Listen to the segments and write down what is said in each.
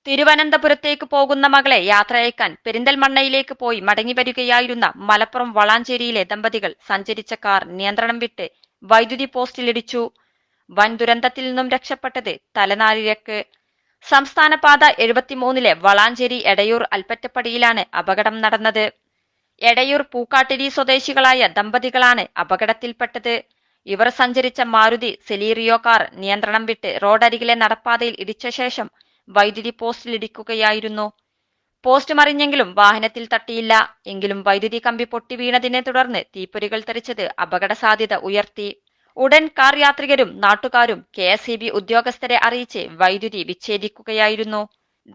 തിരുവനന്തപുരത്തേക്ക് പോകുന്ന മകളെ യാത്രയക്കാൻ പെരിന്തൽമണ്ണയിലേക്ക് പോയി മടങ്ങിവരികയായിരുന്ന മലപ്പുറം വളാഞ്ചേരിയിലെ ദമ്പതികൾ സഞ്ചരിച്ച കാർ നിയന്ത്രണം വിട്ട് വൈദ്യുതി പോസ്റ്റിലിടിച്ചു. വൻ ദുരന്തത്തിൽ നിന്നും രക്ഷപ്പെട്ടത് തലനാരിഴക്ക്. സംസ്ഥാന പാത 73 വളാഞ്ചേരി എടയൂർ അൽപ്പറ്റപ്പടിയിലാണ് അപകടം നടന്നത്. എടയൂർ പൂക്കാട്ടിരി സ്വദേശികളായ ദമ്പതികളാണ് അപകടത്തിൽപ്പെട്ടത്. ഇവർ സഞ്ചരിച്ച മാരുതി സെലീറിയോ കാർ നിയന്ത്രണം വിട്ട് റോഡരികിലെ നടപ്പാതയിൽ ഇടിച്ച ശേഷം വൈദ്യുതി പോസ്റ്റിലിടിക്കുകയായിരുന്നു. പോസ്റ്റ് മറിഞ്ഞെങ്കിലും വാഹനത്തിൽ തട്ടിയില്ല. എങ്കിലും വൈദ്യുതി കമ്പി പൊട്ടി വീണതിനെ തുടർന്ന് തീപ്പൊരികൾ തെറിച്ചത് അപകട സാധ്യത ഉയർത്തി. ഉടൻ കാർ യാത്രികരും നാട്ടുകാരും KSEB ഉദ്യോഗസ്ഥരെ അറിയിച്ച് വൈദ്യുതി വിച്ഛേദിക്കുകയായിരുന്നു.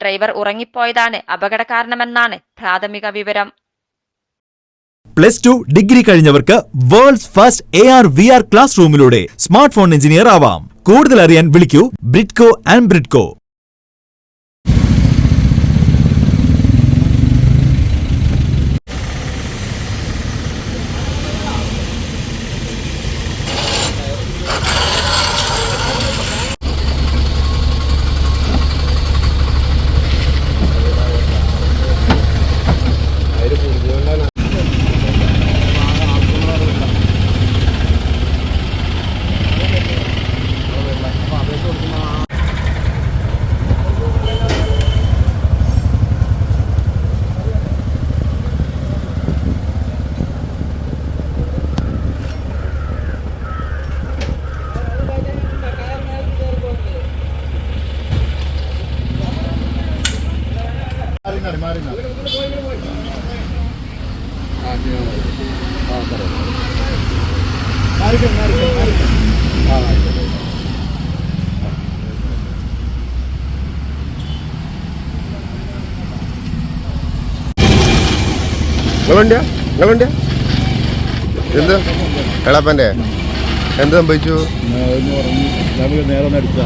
ഡ്രൈവർ ഉറങ്ങിപ്പോയതാണ് അപകട കാരണമെന്നാണ് പ്രാഥമിക വിവരം. +2 ഡിഗ്രി കഴിഞ്ഞവർക്ക് വേൾഡ്സ് ഫസ്റ്റ് AR/VR ക്ലാസ് റൂമിലൂടെ സ്മാർട്ട് ഫോൺ എഞ്ചിനീയർ ആവാം. കൂടുതൽ അറിയാൻ വിളിക്കൂ ബ്രിഡ്കോ ആൻഡ് ബ്രിഡ്കോ. എന്ത് എളാപ്പന്റെ എന്ത് സംഭവിച്ചു? നേരെ നടിച്ച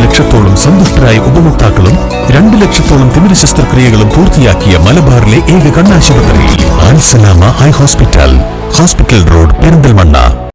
ലക്ഷത്തോളം സന്തുഷ്ടരായ ഉപഭോക്താക്കളും 2 ലക്ഷത്തോളം തിമിര ശസ്ത്രക്രിയകളും പൂർത്തിയാക്കിയ മലബാറിലെ ഏക കണ്ണാശുപത്രി ആൻസലാമ ഹൈ ഹോസ്പിറ്റൽ റോഡ് പെരിന്തൽമണ്ണ.